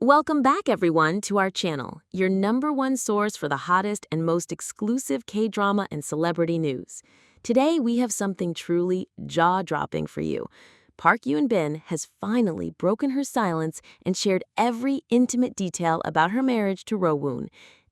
Welcome back, everyone, to our channel, your #1 source for the hottest and most exclusive K-drama and celebrity news. Today, we have something truly jaw-dropping for you. Park Yoon-bin has finally broken her silence and shared every intimate detail about her marriage to Rowoon.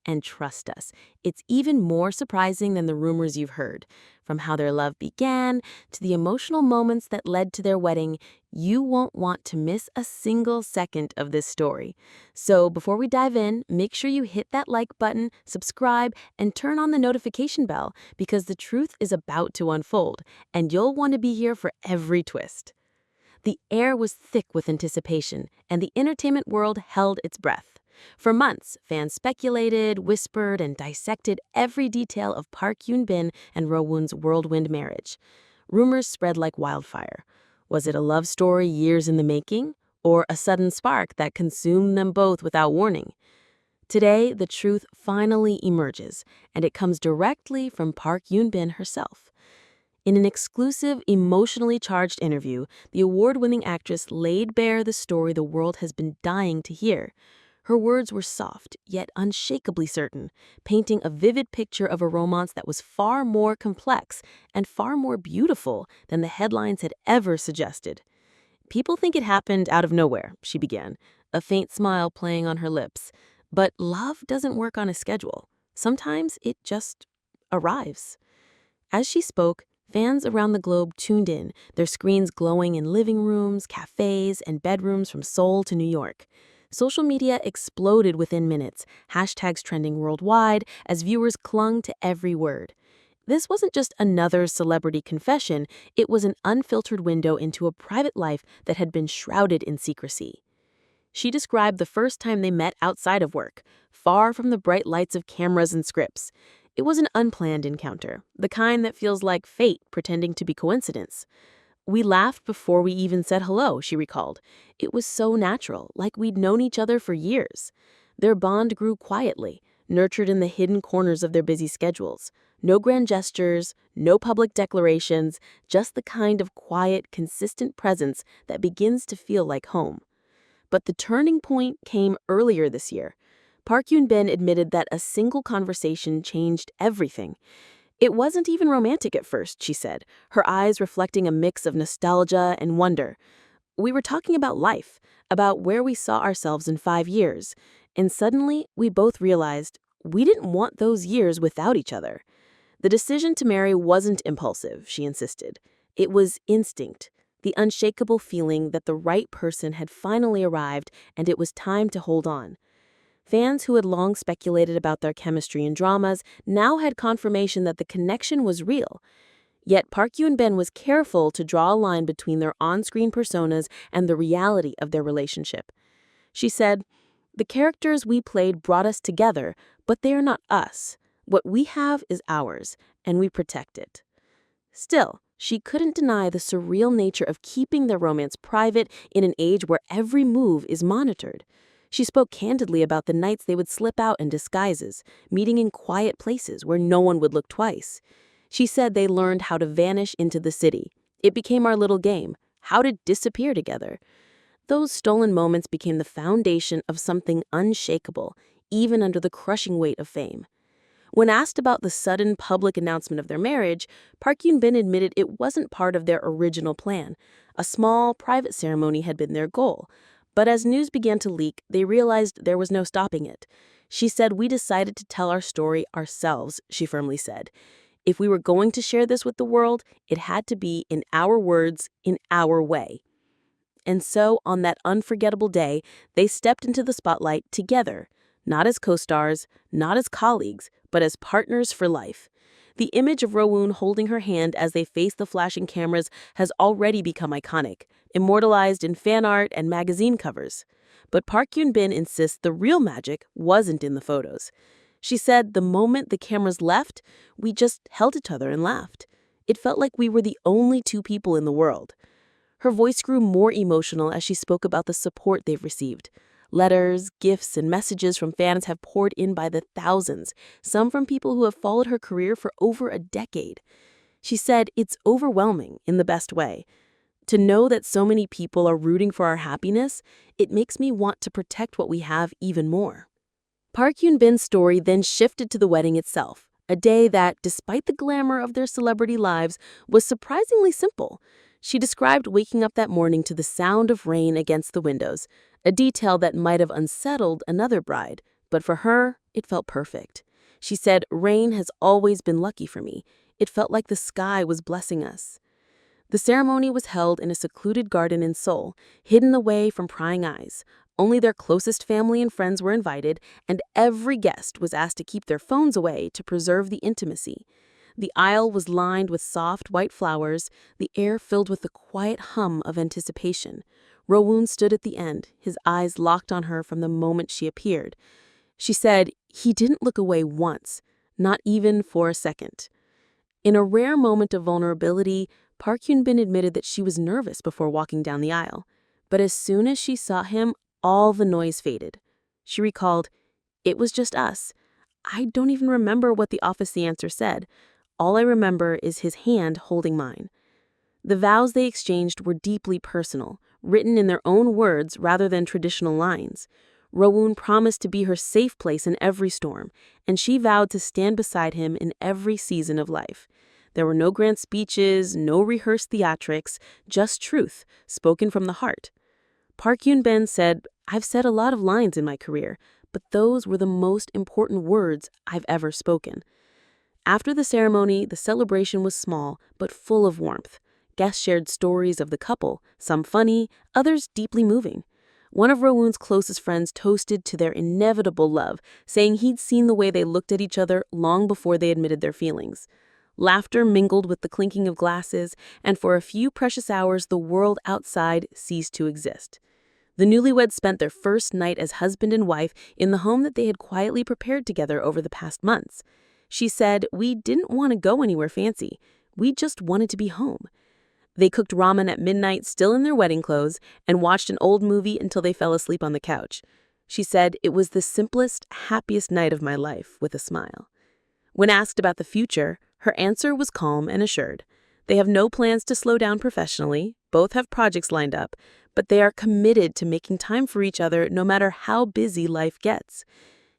And trust us, it's even more surprising than the rumors you've heard. From how their love began to the emotional moments that led to their wedding, you won't want to miss a single second of this story. So before we dive in, make sure you hit that like button, subscribe, and turn on the notification bell because the truth is about to unfold, and you'll want to be here for every twist. The air was thick with anticipation, and the entertainment world held its breath. For months, fans speculated, whispered, and dissected every detail of Park Yoon-bin and Rowoon's whirlwind marriage. Rumors spread like wildfire. Was it a love story years in the making, or a sudden spark that consumed them both without warning? Today, the truth finally emerges, and it comes directly from Park Yoon-bin herself. In an exclusive, emotionally charged interview, the award-winning actress laid bare the story the world has been dying to hear. Her words were soft, yet unshakably certain, painting a vivid picture of a romance that was far more complex and far more beautiful than the headlines had ever suggested. "People think it happened out of nowhere," she began, a faint smile playing on her lips. "But love doesn't work on a schedule. Sometimes it just arrives." As she spoke, fans around the globe tuned in, their screens glowing in living rooms, cafes, and bedrooms from Seoul to New York. Social media exploded within minutes, hashtags trending worldwide as viewers clung to every word. This wasn't just another celebrity confession, it was an unfiltered window into a private life that had been shrouded in secrecy. She described the first time they met outside of work, far from the bright lights of cameras and scripts. It was an unplanned encounter, the kind that feels like fate pretending to be coincidence. "We laughed before we even said hello," she recalled. "It was so natural, like we'd known each other for years." Their bond grew quietly, nurtured in the hidden corners of their busy schedules. No grand gestures, no public declarations, just the kind of quiet, consistent presence that begins to feel like home. But the turning point came earlier this year. Park Yoon-bin admitted that a single conversation changed everything. "It wasn't even romantic at first," she said, her eyes reflecting a mix of nostalgia and wonder. "We were talking about life, about where we saw ourselves in 5 years, and suddenly we both realized we didn't want those years without each other." The decision to marry wasn't impulsive, she insisted. It was instinct, the unshakable feeling that the right person had finally arrived and it was time to hold on. Fans who had long speculated about their chemistry and dramas now had confirmation that the connection was real. Yet Park Yoon-bin was careful to draw a line between their on-screen personas and the reality of their relationship. She said, "The characters we played brought us together, but they are not us. What we have is ours, and we protect it." Still, she couldn't deny the surreal nature of keeping their romance private in an age where every move is monitored. She spoke candidly about the nights they would slip out in disguises, meeting in quiet places where no one would look twice. She said they learned how to vanish into the city. "It became our little game, how to disappear together." Those stolen moments became the foundation of something unshakable, even under the crushing weight of fame. When asked about the sudden public announcement of their marriage, Park Yoon-bin admitted it wasn't part of their original plan. A small, private ceremony had been their goal. But as news began to leak, they realized there was no stopping it. She said, "We decided to tell our story ourselves," she firmly said. "If we were going to share this with the world, it had to be in our words, in our way." And so, on that unforgettable day, they stepped into the spotlight together, not as co-stars, not as colleagues, but as partners for life. The image of Rowoon holding her hand as they face the flashing cameras has already become iconic, immortalized in fan art and magazine covers. But Park Yoon-bin insists the real magic wasn't in the photos. She said the moment the cameras left, we just held each other and laughed. It felt like we were the only two people in the world. Her voice grew more emotional as she spoke about the support they've received. Letters, gifts, and messages from fans have poured in by the thousands, some from people who have followed her career for over a decade. She said it's overwhelming in the best way. To know that so many people are rooting for our happiness, it makes me want to protect what we have even more. Park Yoon-bin's story then shifted to the wedding itself, a day that, despite the glamour of their celebrity lives, was surprisingly simple. She described waking up that morning to the sound of rain against the windows, a detail that might have unsettled another bride, but for her, it felt perfect. She said, "Rain has always been lucky for me. It felt like the sky was blessing us." The ceremony was held in a secluded garden in Seoul, hidden away from prying eyes. Only their closest family and friends were invited, and every guest was asked to keep their phones away to preserve the intimacy. The aisle was lined with soft white flowers, the air filled with the quiet hum of anticipation. Rowoon stood at the end, his eyes locked on her from the moment she appeared. She said, "He didn't look away once, not even for a second." In a rare moment of vulnerability, Park Hyun-bin admitted that she was nervous before walking down the aisle. But as soon as she saw him, all the noise faded. She recalled, "It was just us. I don't even remember what the officiant said. All I remember is his hand holding mine." The vows they exchanged were deeply personal, written in their own words rather than traditional lines. Rowoon promised to be her safe place in every storm, and she vowed to stand beside him in every season of life. There were no grand speeches, no rehearsed theatrics, just truth, spoken from the heart. Park Yoon-bin said, "I've said a lot of lines in my career, but those were the most important words I've ever spoken." After the ceremony, the celebration was small, but full of warmth. Guests shared stories of the couple, some funny, others deeply moving. One of Rowoon's closest friends toasted to their inevitable love, saying he'd seen the way they looked at each other long before they admitted their feelings. Laughter mingled with the clinking of glasses, and for a few precious hours the world outside ceased to exist. The newlyweds spent their first night as husband and wife in the home that they had quietly prepared together over the past months. She said, "We didn't want to go anywhere fancy. We just wanted to be home." They cooked ramen at midnight, still in their wedding clothes, and watched an old movie until they fell asleep on the couch. She said, "It was the simplest, happiest night of my life," with a smile. When asked about the future, her answer was calm and assured. They have no plans to slow down professionally, both have projects lined up, but they are committed to making time for each other no matter how busy life gets.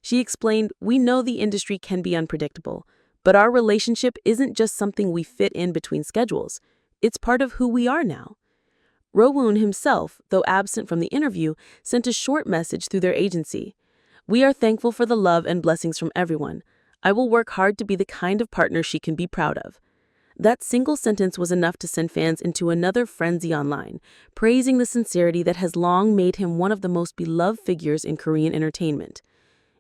She explained, "We know the industry can be unpredictable, but our relationship isn't just something we fit in between schedules. It's part of who we are now." Rowoon himself, though absent from the interview, sent a short message through their agency. "We are thankful for the love and blessings from everyone. I will work hard to be the kind of partner she can be proud of." That single sentence was enough to send fans into another frenzy online, praising the sincerity that has long made him one of the most beloved figures in Korean entertainment.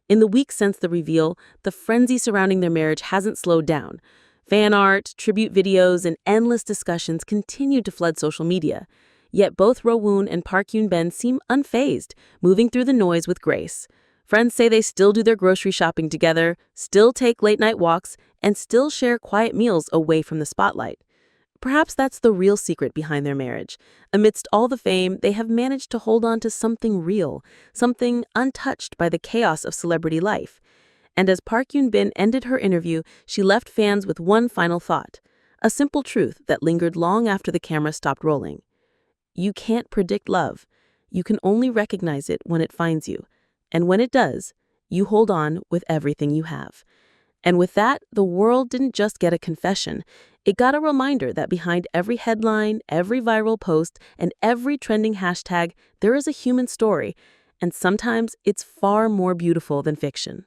In the weeks since the reveal, the frenzy surrounding their marriage hasn't slowed down. Fan art, tribute videos, and endless discussions continue to flood social media. Yet both Rowoon and Park Yoon-bin seem unfazed, moving through the noise with grace. Friends say they still do their grocery shopping together, still take late-night walks, and still share quiet meals away from the spotlight. Perhaps that's the real secret behind their marriage. Amidst all the fame, they have managed to hold on to something real, something untouched by the chaos of celebrity life. And as Park Yoon-bin ended her interview, she left fans with one final thought, a simple truth that lingered long after the camera stopped rolling. You can't predict love. You can only recognize it when it finds you. And when it does, you hold on with everything you have. And with that, the world didn't just get a confession. It got a reminder that behind every headline, every viral post, and every trending hashtag, there is a human story. And sometimes it's far more beautiful than fiction.